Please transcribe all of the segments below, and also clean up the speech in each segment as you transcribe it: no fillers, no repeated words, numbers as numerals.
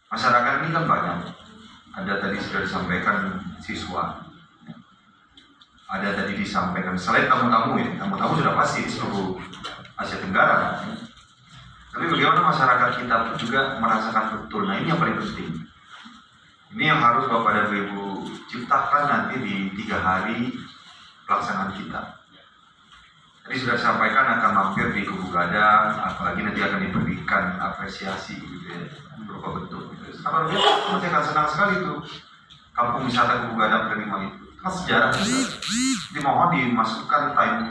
masyarakat ini kan banyak. Ada tadi sudah disampaikan siswa, ada tadi disampaikan selain tamu-tamu ya, tamu-tamu sudah pasti di seluruh Asia Tenggara. Tapi bagaimana masyarakat kita pun juga merasakan betul. Nah ini yang paling penting. Ini yang harus Bapak dan Ibu ciptakan nanti di 3 hari pelaksanaan kita. Tadi sudah disampaikan akan mampir di Kubu Gadang, apalagi nanti akan diberikan apresiasi gitu ya, berupa bentuk. Gitu. Karena nanti akan senang sekali itu kampung wisata Kubu Gadang penerima itu. Kan sejarah juga. Dimohon dimasukkan time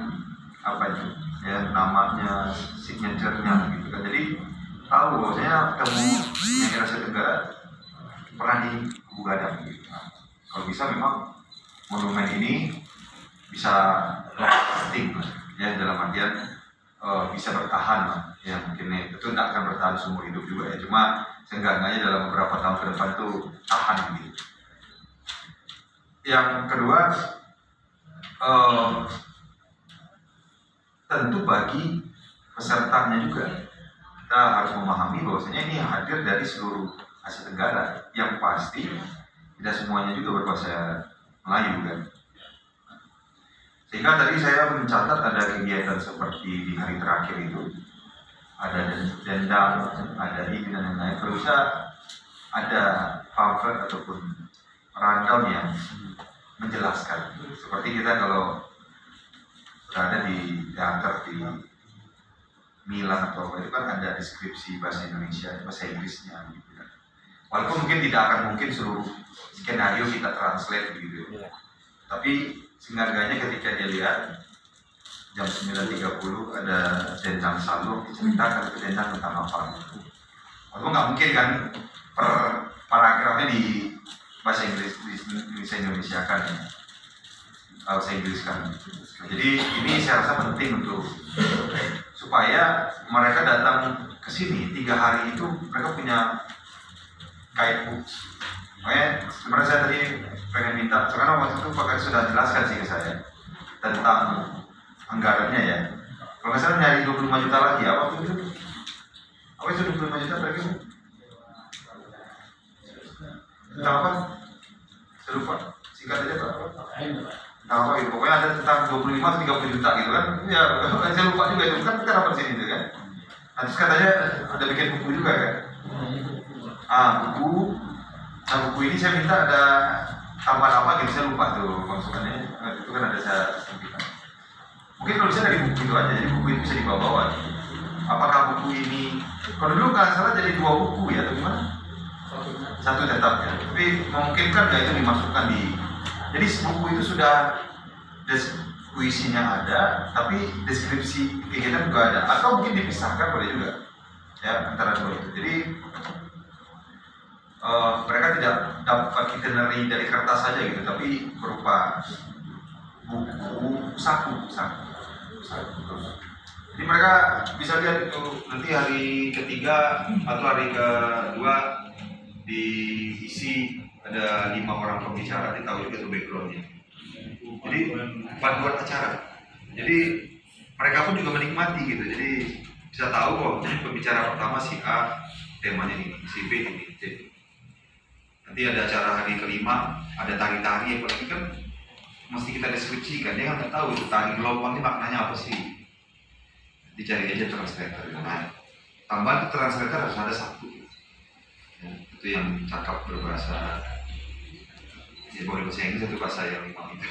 apa itu ya namanya signature-nya gitu kan. Jadi tahu bahwasanya kamu yang Asia Tenggara pernah di Kubu Gadang gitu. Nah, kalau bisa memang monumen ini bisa lasting ya, dalam artian bisa bertahan lah ya, mungkin ya, itu tidak akan bertahan seumur hidup juga ya, cuma seenggaknya dalam beberapa tahun ke depan itu tahan gitu. Yang kedua, tentu bagi pesertanya juga kita harus memahami bahwasanya ini hadir dari seluruh Asia Tenggara, yang pasti tidak semuanya juga berbahasa Melayu kan. Sehingga tadi saya mencatat ada kegiatan seperti di hari terakhir itu ada dendang, ada ini dan lain-lain. Kalau bisa ada pamflet ataupun rundown yang menjelaskan. Seperti kita kalau berada di teater di Milan atau apa itu kan ada deskripsi bahasa Indonesia, bahasa Inggrisnya gitu kan. Walaupun mungkin tidak akan mungkin seluruh skenario kita translate gitu. Tapi seenggaknya ketika dia lihat jam 9.30 ada dendang salur, diceritakan itu dendang tentang apa. Walaupun nggak mungkin kan per paragrafnya di bahasa Inggris, bisa Indonesia kan ya, bahasa Inggris kan. Jadi ini saya rasa penting untuk supaya mereka datang ke sini 3 hari itu mereka punya guidebook. Makanya sebenarnya saya tadi pengen minta, karena waktu itu Pak Kadi sudah jelaskan sih ke saya tentang anggarannya ya. Kalau nggak salah nyari 25 juta lagi, apa itu? Apa itu 25 juta lagi? Tentang apa? Saya lupa. Singkat aja Pak. Nah apa itu? Pokoknya ada tentang 25 atau 30 juta gitu kan? Ya, saya lupa juga itu kan kita dapat sini itu kan. Nah terus katanya ada bikin buku juga kan? Buku. Nah buku ini saya minta ada tambahan apa gitu, saya lupa tuh konsumennya. Itu kan ada saya sampaikan. Mungkin kalau bisa dari buku itu aja, jadi buku itu bisa dibawa-bawa. Apakah buku ini, kalau dulu nggak salah jadi 2 buku ya atau gimana? Satu tetap ya. Tapi memungkinkan nggak itu dimasukkan di, jadi buku itu sudah puisinya ada, tapi deskripsi kegiatan juga ada. Atau mungkin dipisahkan boleh juga ya antara dua itu. Jadi mereka tidak dapat itinerary dari kertas saja gitu, tapi berupa buku saku. Jadi mereka bisa lihat itu nanti hari ketiga atau hari kedua diisi ada 5 orang pembicara, ditahu juga tuh backgroundnya. Jadi buat acara. Jadi mereka pun juga menikmati gitu. Jadi bisa tahu kok pembicara pertama si A temanya ini, si B ini. Nanti ada acara hari kelima, ada tari-tari, apalagi kan mesti kita deskripsikan. Dia kan nggak tahu itu tari gelombang ini maknanya apa sih. Dicari aja translator. Nah, tambahan translator harus ada 1. Ya, itu yang cakap berbahasa, ya boleh bahasa Inggris, itu bahasa yang memang itu.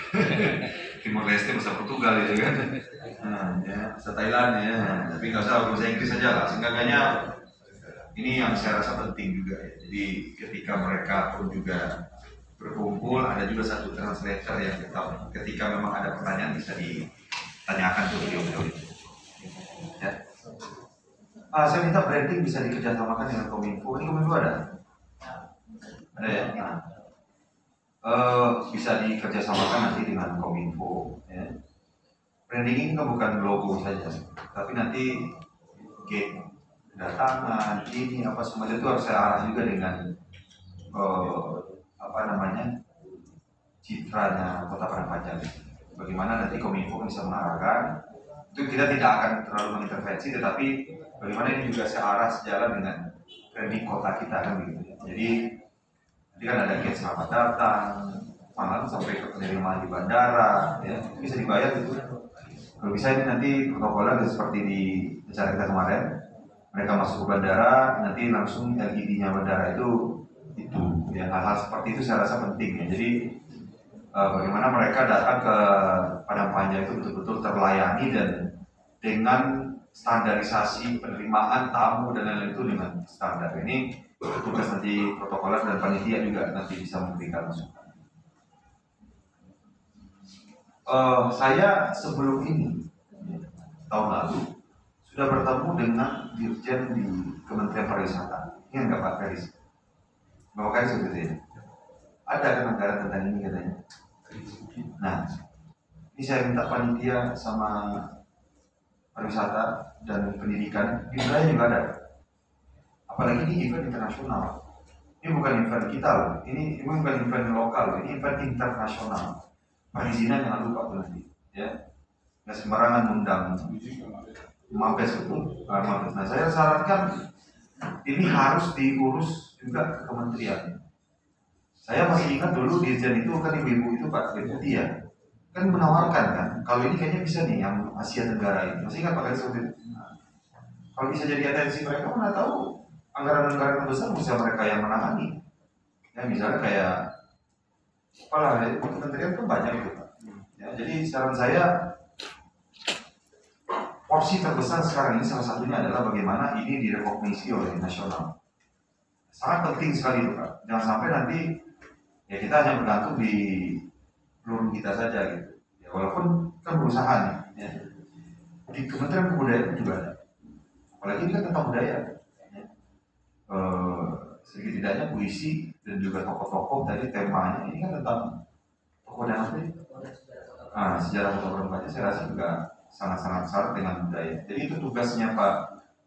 Timor Leste, bahasa Portugal gitu kan. Nah, ya, bahasa Thailand ya. Tapi nggak usah bahasa Inggris saja lah. Seenggaknya ini yang saya rasa penting juga ya. Jadi ketika mereka pun juga berkumpul, ada juga 1 translator yang tetap ketika memang ada pertanyaan bisa ditanyakan tuh beliau itu. Ya. Saya minta branding bisa dikerjasamakan dengan Kominfo. Ini Kominfo ada? Ada ya? Nah. Bisa dikerjasamakan nanti dengan Kominfo. Ya. Branding ini kan bukan logo saja, tapi nanti gate kedatangan ini apa semuanya itu harus saya arah juga dengan citranya Kota Padang. Bagaimana nanti Kominfo bisa mengarahkan itu, kita tidak akan terlalu mengintervensi, tetapi bagaimana ini juga searah sejalan dengan branding kota kita kan gitu. Jadi nanti kan ada gate selamat datang, malam sampai ke penerimaan di bandara, ya bisa dibayar gitu. Kalau bisa ini nanti protokolnya seperti di acara kita kemarin, mereka masuk ke bandara, nanti langsung LED-nya bandara itu ya hal-hal seperti itu saya rasa penting ya. Jadi bagaimana mereka datang ke Padang Panjang itu betul-betul terlayani dan dengan standarisasi penerimaan tamu dan lain-lain itu dengan standar. Ini tugas nanti protokoler dan panitia juga nanti bisa memberikan masukan. Saya sebelum ini tahun lalu sudah bertemu dengan Dirjen di Kementerian Pariwisata. Ingat nggak Pak Karis? Bapak Karis sebetulnya ada kan anggaran tentang ini katanya. Nah, ini saya minta panitia sama pariwisata dan pendidikan, di wilayah juga ada. Apalagi ini event internasional. Ini bukan event kita loh, ini bukan event lokal, ini event internasional. Perizinan jangan lupa nanti, ya. Nggak sembarangan undang Mabes itu, Mabes. Nah, saya sarankan ini harus diurus juga ke kementerian. Saya masih ingat dulu Dirjen itu kan ibu-ibu itu Pak Deputi ya, kan menawarkan kan, kalau ini kayaknya bisa nih yang Asia Tenggara ini. Masih ingat Pak Karis waktu itu? Kalau bisa jadi atensi mereka, mana tahu anggaran-anggaran besar bisa mereka yang menangani. Ya misalnya kayak apalah, kementerian itu banyak itu Pak. Ya, jadi saran saya porsi terbesar sekarang ini salah satunya adalah bagaimana ini direkognisi oleh nasional. Sangat penting sekali itu Pak. Jangan sampai nanti ya kita hanya bergantung di peluru kita saja gitu. Ya, walaupun kan berusaha nih. Ya. Di Kementerian Kebudayaan juga ada. Apalagi ini kan tentang budaya. Ya. Sedikit tidaknya puisi dan juga tokoh-tokoh tadi temanya ini kan tentang tokoh dan apa? Sejarah tokoh remaja saya rasa juga sangat-sangat syarat dengan budaya. Jadi itu tugasnya Pak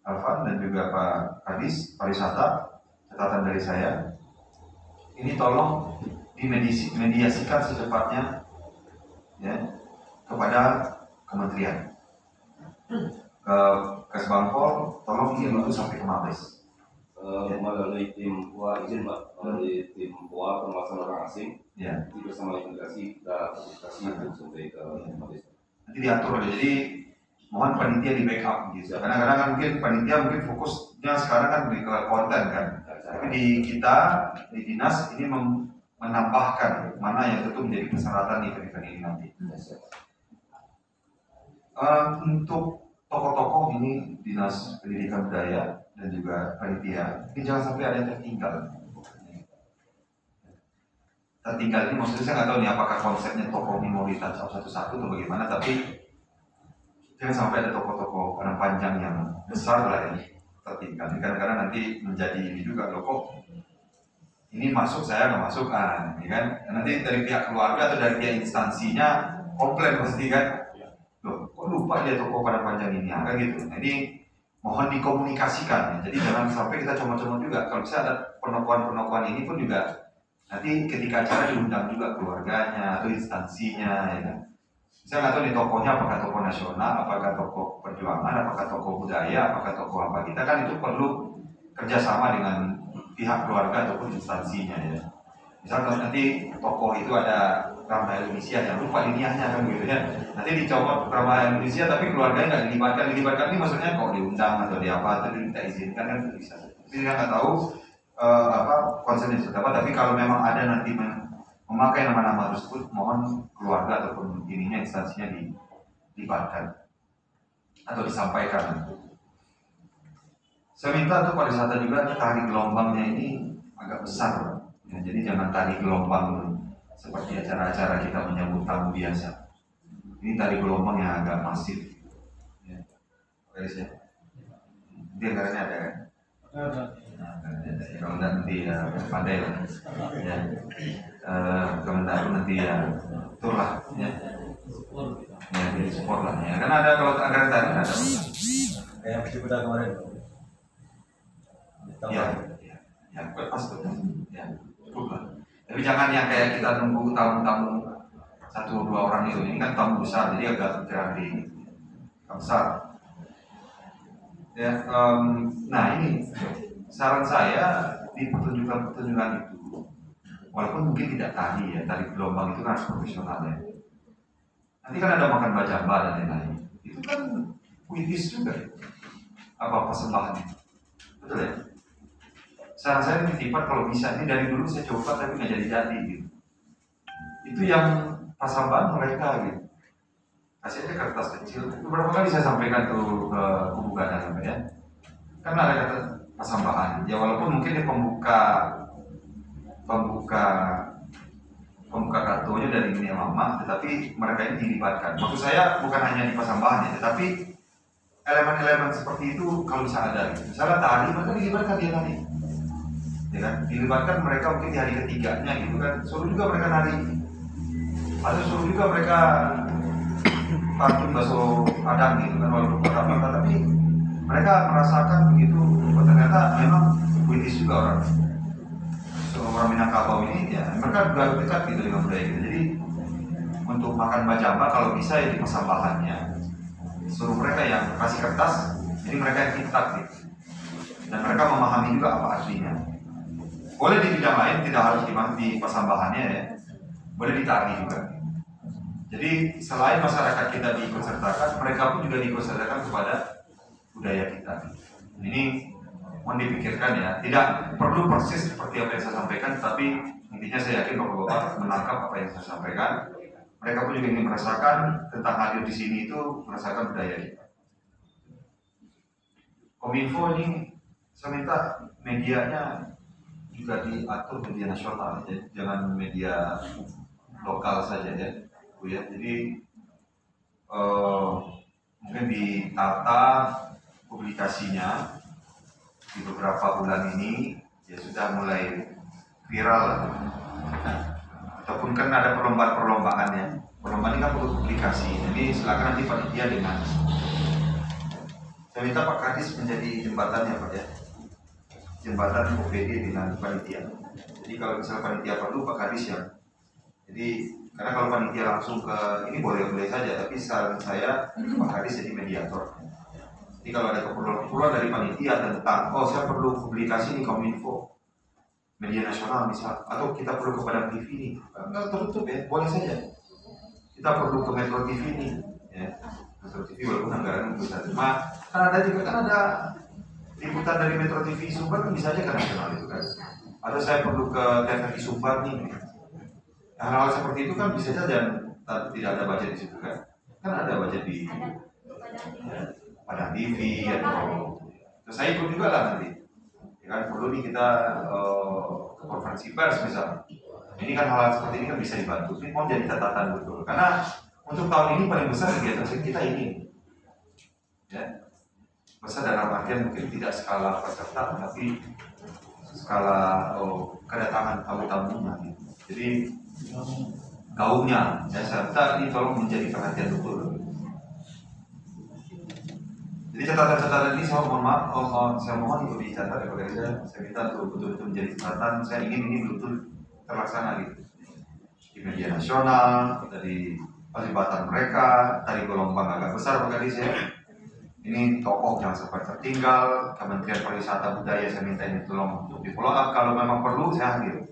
Alvan dan juga Pak Kadis Pariwisata. Catatan dari saya, ini tolong dimediasikan secepatnya ya kepada kementerian. Ke Kesbangpol tolong ini itu sampai ke Mabes. Melalui tim PUA izin Pak, melalui tim PUA pengawasan orang asing, ya. Nanti bersama imigrasi kita untuk sampai ke Mabes. Nanti diatur aja. Jadi mohon panitia di backup gitu. Kadang-kadang kan mungkin panitia fokusnya sekarang kan di konten kan. Tapi di kita di dinas ini menambahkan mana yang tentu menjadi persyaratan event-event ini nanti. Untuk tokoh-tokoh ini dinas pendidikan budaya dan juga panitia, ini jangan sampai ada yang tertinggal. Tertinggal ini maksudnya saya nggak tahu nih apakah konsepnya tokoh minoritas satu-satu atau bagaimana, tapi jangan sampai ada tokoh-tokoh Padang Panjang yang besar lah ini tertinggal. Kadang-kadang nanti menjadi ini juga loh, kok ini masuk saya nggak masuk ya kan? Nanti dari pihak keluarga atau dari pihak instansinya komplain pasti kan, loh kok lupa dia tokoh Padang Panjang ini kan gitu. Nah, ini mohon dikomunikasikan ya. Jadi jangan sampai kita comot-comot juga. Kalau bisa ada penokohan-penokohan ini pun juga nanti ketika acara diundang juga keluarganya atau instansinya ya kan. Saya nggak tahu nih tokohnya apakah tokoh nasional, apakah tokoh perjuangan, apakah tokoh budaya, apakah tokoh apa. Kita kan itu perlu kerjasama dengan pihak keluarga ataupun instansinya ya. Misal kalau nanti tokoh itu ada Ramah Indonesia, jangan lupa liniahnya kan gitu ya. Nanti dicopot Ramah Indonesia tapi keluarganya nggak dilibatkan. Dilibatkan ini maksudnya kalau diundang atau di apa atau diminta izinkan kan bisa. Jadi saya nggak tahu konsepnya seperti apa. Tapi kalau memang ada nanti memakai nama-nama tersebut, mohon keluarga ataupun ininya instansinya dilibatkan atau disampaikan. Saya minta untuk pariwisata juga tarik gelombangnya ini agak besar. Ya, jadi jangan tarik gelombang seperti acara-acara kita menyambut tamu biasa. Ini tarik gelombang yang agak masif. Ya, ya. Nanti anggarannya ada kan? Kalau nanti ya pandai lah. Ya. Kementerian nanti ya tur lah ya. Ya jadi support lah ya. Karena ada kalau anggaran tadi ada. Kayak Ciputa kemarin. Ya, pas betul. Ya, cukup lah. Tapi jangan yang kayak kita nunggu tamu-tamu 1-2 orang itu. Ini kan tamu besar, jadi agak terhati besar. Ya, nah ini saran saya di pertunjukan-pertunjukan itu, walaupun mungkin tidak tari ya, tari gelombang itu kan harus profesional ya. Nanti kan ada makan bajamba dan lain-lain. Itu kan puitis juga ya. Apa persembahannya, betul ya? Saran saya titipan kalau bisa, ini dari dulu saya coba tapi nggak jadi gitu. Itu yang pasambahan mereka gitu. Kasih aja kertas kecil. Beberapa kali saya sampaikan tuh ke kubu gadang ya. Kan ada kata pasambahan. Ya walaupun mungkin dia pembuka kartunya dari ini lama, tetapi mereka ini dilibatkan. Maksud saya bukan hanya di pasambahan ya, tetapi elemen-elemen seperti itu kalau bisa ada. Misalnya tari, mereka dilibatkan dia tadi. Ya kan? Dilibatkan mereka mungkin di hari ketiganya gitu kan. Suruh juga mereka nari. Atau suruh juga mereka pantun bakso padang gitu kan, walaupun kota-kota, tapi mereka merasakan begitu. Ternyata memang puitis juga orang Minangkabau ini ya, mereka juga dekat gitu dengan budaya gitu. Jadi untuk makan bajamba kalau bisa ya di pasambahannya, suruh mereka yang kasih kertas, jadi mereka yang kitab gitu, dan mereka memahami juga apa artinya. Boleh di bidang lain, tidak harus di pasambahannya ya, boleh ditari juga. Jadi selain masyarakat kita diikutsertakan, mereka pun juga diikutsertakan kepada budaya kita. Ini mohon dipikirkan ya, tidak perlu persis seperti apa yang saya sampaikan, tapi intinya saya yakin Bapak-bapak menangkap apa yang saya sampaikan. Mereka pun juga ingin merasakan tentang hadir di sini itu, merasakan budaya kita. Kominfo ini saya minta medianya juga diatur media nasional, ya. Jangan media lokal saja ya, Bu ya. Jadi mungkin ditata publikasinya di beberapa bulan ini ya sudah mulai viral, ataupun kan ada perlombaan ya. Perlombaan ini kan perlu publikasi, jadi silakan nanti panitia dengan saya minta Pak Kadis menjadi jembatannya Pak ya, jembatan OPD dengan panitia. Jadi kalau misalnya panitia perlu Pak Kadis ya. Jadi karena kalau panitia langsung ke ini boleh saja, tapi saran saya Pak Kadis jadi mediator. Jadi kalau ada keperluan dari panitia tentang saya perlu publikasi di Kominfo, media nasional misal, atau kita perlu kepada TV nih, nggak tertutup ya, boleh saja. Kita perlu ke Metro TV nih, ya. Metro TV walaupun anggaran besar, cuma kan ada liputan dari Metro TV Sumbar kan bisa aja ke nasional itu kan. Atau saya perlu ke TVRI Sumbar nih. Hal-hal seperti itu kan bisa saja, tidak ada budget di situ kan. Kan ada budget di Padang TV atau terus saya ikut juga lah nanti. Ya kan perlu nih kita konferensi pers misalnya. Ini kan hal seperti ini kan bisa dibantu. Ini mau jadi catatan betul. Karena untuk tahun ini paling besar kegiatan kita ini. Ya. Besar dalam artian mungkin tidak skala peserta, tapi skala kedatangan tamu-tamunya. Gitu. Jadi gaungnya, ya serta ini tolong menjadi perhatian betul. Jadi catatan-catatan ini saya mohon maaf, saya mohon untuk dicatat kepada saya minta untuk betul-betul menjadi catatan. Saya ingin ini betul terlaksana gitu di media nasional, dari pelibatan mereka, dari gelombang agak besar Pak Kadis ya. Ini tokoh yang sampai tertinggal, Kementerian Pariwisata Budaya saya minta ini tolong untuk di follow up, kalau memang perlu saya hadir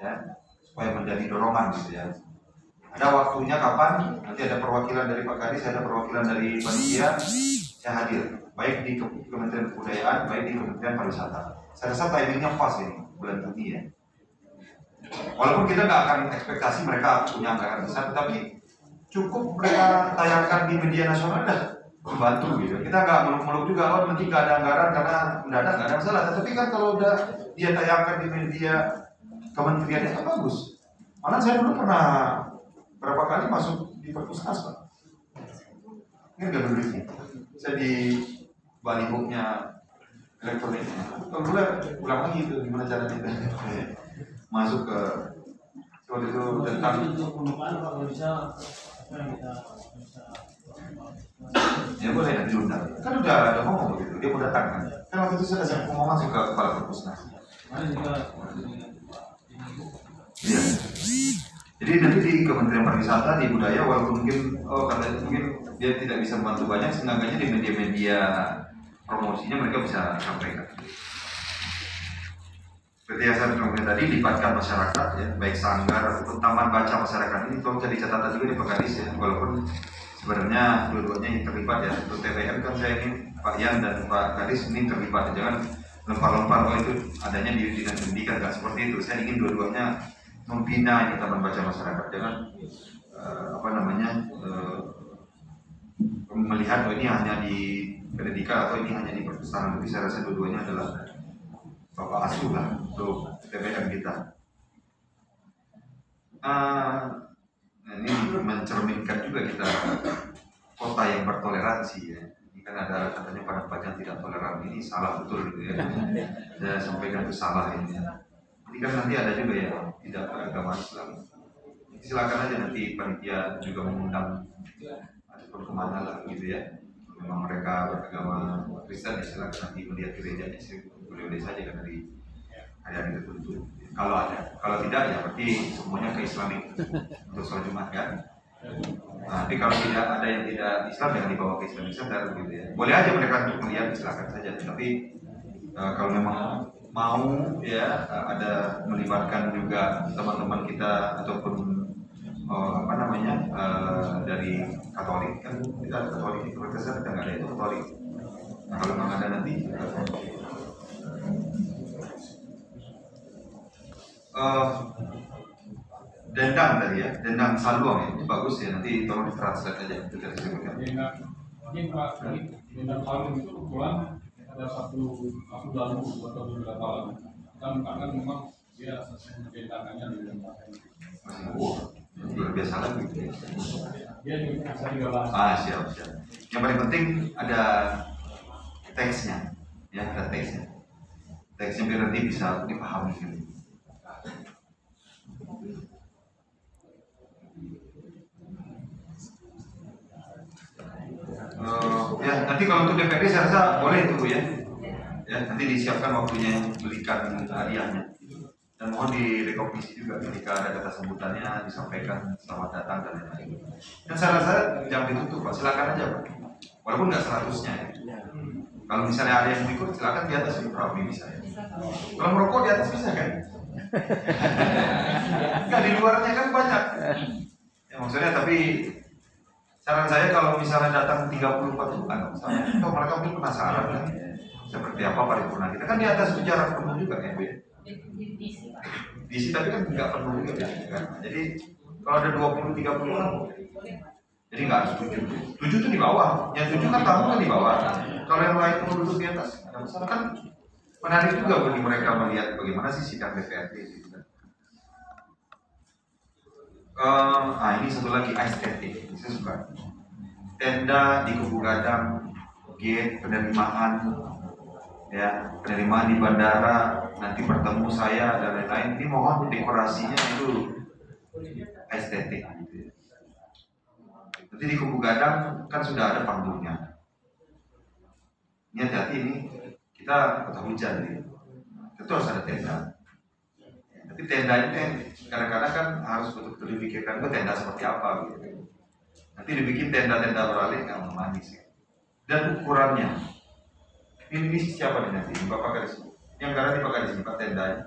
ya, supaya menjadi dorongan gitu ya. Ada waktunya kapan, nanti ada perwakilan dari Pak Kadis, ada perwakilan dari panitia, saya hadir, baik di Kementerian Kebudayaan, baik di Kementerian Pariwisata. Saya rasa timingnya pas ini, bulan Juni ya. Walaupun kita nggak akan ekspektasi mereka punya anggaran besar, tapi cukup mereka tayangkan di media nasional dah membantu gitu. Kita nggak muluk-muluk juga, nanti nggak ada anggaran karena mendadak nggak ada masalah. Tapi kan kalau udah dia tayangkan di media kementerian itu bagus. Malah saya dulu pernah berapa kali masuk di perpustakaan Pak. Ini nggak dulu ini. Saya di balihonya elektroniknya. Kalau dulu ulang lagi itu gimana caranya masuk ke waktu itu tentang kalau bisa ya boleh ya diundang. Kan udah ada ngomong begitu, dia mau datang kan. Kan waktu itu saya kasih pengumuman juga ke kepala perpustakaan. Iya. Jadi nanti di Kementerian Pariwisata, di Budaya, walaupun mungkin katanya mungkin dia tidak bisa membantu banyak, seenggaknya di media-media promosinya mereka bisa sampaikan. seperti yang saya bilang tadi, libatkan masyarakat ya, baik sanggar ataupun taman baca masyarakat ini tolong jadi catatan juga di Pak Kadis ya, walaupun sebenarnya dua-duanya yang terlibat ya. Untuk TPM kan saya ingin Pak Yan dan Pak Kadis ini terlibat, jangan lempar-lempar oh itu adanya di dinas pendidikan, nggak seperti itu. Saya ingin dua-duanya membina ini taman baca masyarakat, jangan melihat oh ini hanya di pendidikan atau ini hanya di perpustakaan. Tapi saya rasa dua-duanya adalah bapak asuh lah untuk TPM kita. Ini mencerminkan juga kita kota yang bertoleransi ya. Ini kan ada katanya pada pajak tidak toleran, ini salah betul gitu ya. Saya sampaikan itu salah ini ya. Jadi kan nanti ada juga ya tidak beragama Islam. Silakan aja nanti panitia juga mengundang ataupun kemana lah gitu ya. Memang mereka beragama Kristen ya silakan nanti melihat gerejanya sih, boleh saja kan dari hari-hari tertentu. Kalau ada, kalau tidak ya berarti semuanya ke Islamik untuk sholat Jumat kan. Nah, tapi kalau tidak ada yang tidak Islam jangan dibawa ke Islamic Center gitu ya. Boleh aja mereka untuk melihat silakan saja. Tapi kalau memang mau ya ada melibatkan juga teman-teman kita ataupun dari Katolik kan kita Katolik itu Protestan kita nggak ada itu Katolik. Nah kalau memang ada nanti dendang tadi ya, dendang saluang ya, itu bagus ya, nanti tolong ditranslate aja itu dari sebutkan. Mungkin Pak, dendang saluang itu kebetulan ada satu lalu atau beberapa lalu. Kan karena memang dia dendangannya di dendang. Luar biasa lagi. Dia juga bisa digambarkan. Siap. Yang paling penting ada teksnya, ya ada teksnya. Teksnya biar nanti bisa dipahami. Ya nanti kalau untuk DPD saya rasa boleh itu ya. Ya nanti disiapkan waktunya belikan hadiahnya. Dan mohon direkognisi juga ketika ada kata sambutannya disampaikan selamat datang dan lain-lain. Dan saya rasa jangan ditutup Pak, silakan aja Pak. Walaupun nggak 100-nya ya. Kalau misalnya ada yang ikut silakan di atas rame bisa ya. Kalau merokok di atas bisa kan? Nggak di luarnya kan banyak. Ya maksudnya tapi saran saya kalau misalnya datang 34 bukan misalnya, atau mereka mungkin penasaran kan seperti apa paripurna kita kan di atas itu jarak penuh juga kan Bu ya. Diisi tapi kan nggak penuh juga kan. Jadi kalau ada 20-30 orang jadi nggak harus 7 itu di bawah, yang 7 kan tamu kan di bawah. Kalau yang lain mau duduk di atas ada masalah kan. Menarik juga bagi mereka melihat bagaimana sih sidang DPRD gitu kan. Ini satu lagi estetik, saya suka tenda di Kubu Gadang, gate penerimaan ya, penerimaan di bandara, nanti bertemu saya dan lain-lain. Ini mohon dekorasinya itu estetik gitu ya. Nanti di Kubu Gadang kan sudah ada panggungnya. Ini hati-hati ini kita kota hujan nih, tentu harus ada tenda. Tapi tenda ini kadang-kadang kan harus betul-betul dipikirkan ke tenda seperti apa gitu. Nanti dibikin tenda-tenda beralih nggak manis ya. Dan ukurannya. Ini siapa nih nanti? Bapak Kadis. Yang garanti Pak Kadis Pak tendanya.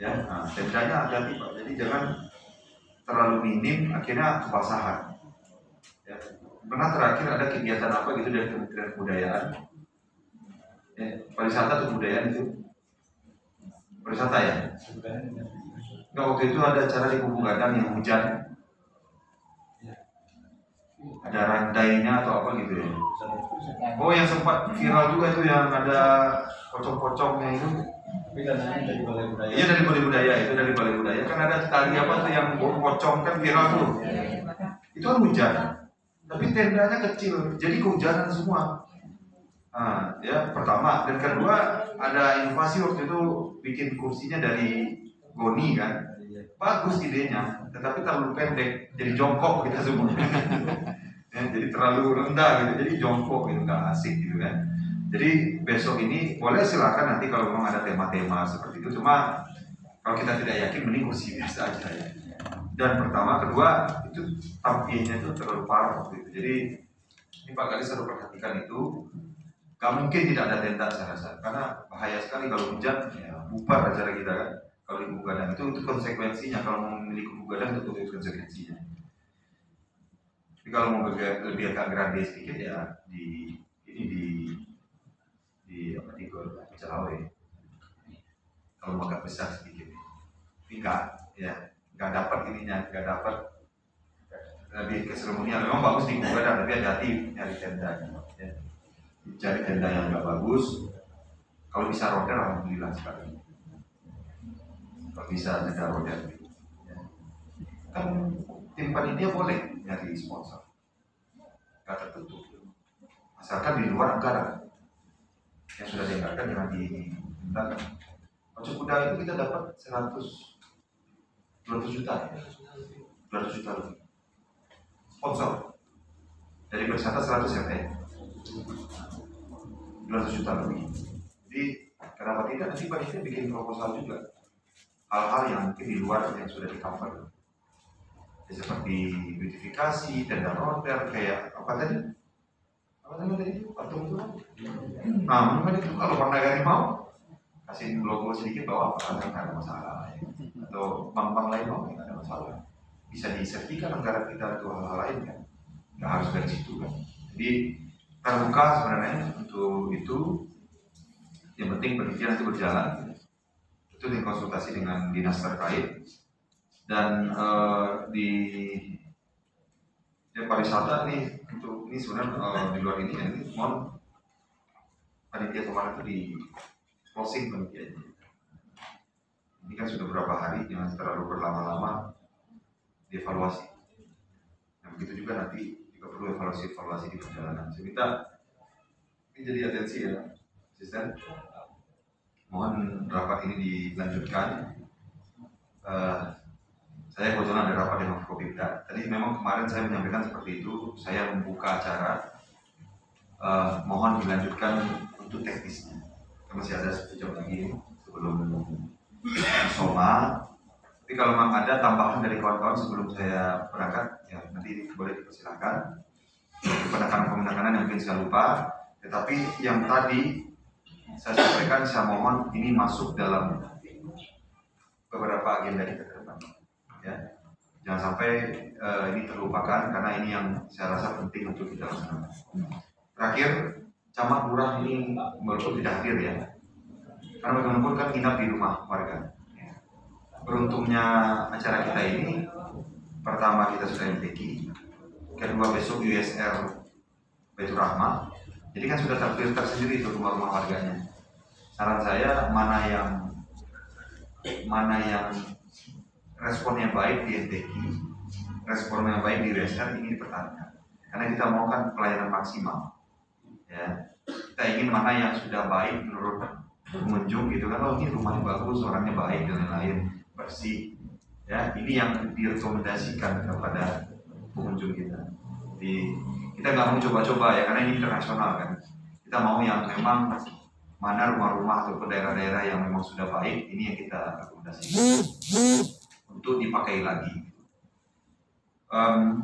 Ya, nah, tendanya hati-hati Pak. Jadi jangan terlalu minim akhirnya kebasahan. Ya. Pernah terakhir ada kegiatan apa gitu dari Kementerian Kebudayaan? Ya, pariwisata atau kebudayaan itu? Pariwisata ya? Enggak, waktu itu ada acara di Kubu Gadang yang hujan. Ada randainya atau apa gitu ya? Oh yang sempat viral juga itu yang ada pocong-pocongnya itu. Iya dari Balai Budaya, itu dari Balai Budaya kan ada tali apa tuh yang pocong kan viral tuh. Itu kan hujan, tapi tendanya kecil, jadi kehujanan semua. Nah, ya pertama dan kedua ada inovasi waktu itu bikin kursinya dari goni kan, bagus idenya, tetapi terlalu pendek, jadi jongkok kita semua. Ya, jadi terlalu rendah gitu, jadi jongkok gitu, nggak asik gitu kan. Jadi besok ini boleh silakan nanti kalau memang ada tema-tema seperti itu. Cuma kalau kita tidak yakin, mending kursi biasa aja ya. Dan pertama, kedua itu tampilnya itu terlalu parah gitu. Jadi ini Pak Kadis harus perhatikan itu. Gak mungkin tidak ada tenda saya rasa, karena bahaya sekali kalau hujan, ya bubar acara kita kan. Kalau di Kubu Gadang itu konsekuensinya, kalau mau memilih Kubu Gadang itu konsekuensinya. Tapi kalau mau lebih agak grande sedikit ya di apa di Celawe. Kalau mau agak besar sedikit, tapi nggak dapat ininya, nggak dapat lebih keseremonial. Memang bagus di Kubu Gadang, tapi hati-hati nyari tenda. Ya. Cari tenda yang nggak bagus. Kalau bisa roda, alhamdulillah sekali. Kalau bisa tenda roda, ya. Kan tim panitia boleh nyari sponsor, nggak tertutup. Asalkan di luar anggaran yang sudah dianggarkan jangan dimintakan. Pacu kuda itu kita dapat 200 juta lebih sponsor dari peserta 100 RT 200 juta lebih. Jadi kenapa tidak nanti panitia bikin proposal juga hal-hal yang mungkin di luar yang sudah di cover, ya, seperti beautifikasi, tenda roder, kayak apa tadi patung itu. Nah mungkin itu kalau warna gani mau kasih logo sedikit bawa apa nggak ada masalah ya. Atau bank lain mau nggak ada masalah, bisa disertikan anggaran kita untuk hal-hal lain kan, nggak harus dari situ kan. Jadi terbuka sebenarnya untuk itu. Yang penting penelitian itu berjalan, itu dikonsultasi dengan dinas terkait. Dan di pariwisata nih, untuk ini sebenarnya di luar ini ya, ini mohon panitia kemarin itu di closing panitianya. Ini kan sudah beberapa hari, jangan terlalu berlama-lama dievaluasi. Nah begitu juga nanti juga perlu evaluasi di perjalanan. Saya minta ini jadi atensi ya, asisten. Mohon rapat ini dilanjutkan. Saya kebetulan ada rapat dengan Forkopimda. Tadi memang kemarin saya menyampaikan seperti itu. Saya membuka acara. Mohon dilanjutkan untuk teknisnya. Masih ada 1 jam lagi sebelum Soma. Tapi kalau memang ada tambahan dari kawan-kawan sebelum saya berangkat, ya nanti boleh dipersilakan. Penekanan-penekanan yang mungkin saya lupa. Tetapi yang tadi saya sampaikan, saya mohon ini masuk dalam beberapa agenda kita ke depan. Ya, jangan sampai ini terlupakan karena ini yang saya rasa penting untuk kita laksanakan. Terakhir, camat lurah ini walaupun tidak hadir ya, karena bagaimanapun kan nginap di rumah warga. Beruntungnya acara kita ini, pertama kita sudah MTQ, kedua besok USR Baitur Rahmah, jadi kan sudah terfilter sendiri itu rumah-rumah warganya. Saran saya mana yang responnya baik di NTQ, responnya baik di USR ini dipertahankan. Karena kita mau kan pelayanan maksimal. Ya, kita ingin mana yang sudah baik menurut pengunjung gitu kan. Oh ini rumahnya bagus, orangnya baik dan lain-lain, bersih. Ya, ini yang direkomendasikan kepada pengunjung kita. Jadi kita nggak mau coba-coba ya, karena ini internasional kan. Kita mau yang memang mana rumah-rumah ataupun daerah-daerah yang memang sudah baik, ini yang kita rekomendasikan untuk dipakai lagi.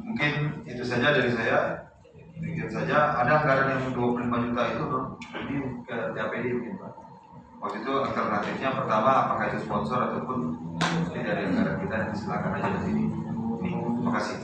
Mungkin itu saja dari saya. Mungkin saja ada anggaran yang 25 juta itu ini ke DAPD mungkin Pak. Waktu itu alternatifnya pertama apakah itu sponsor ataupun dari anggaran kita, silakan aja di sini. Terima kasih.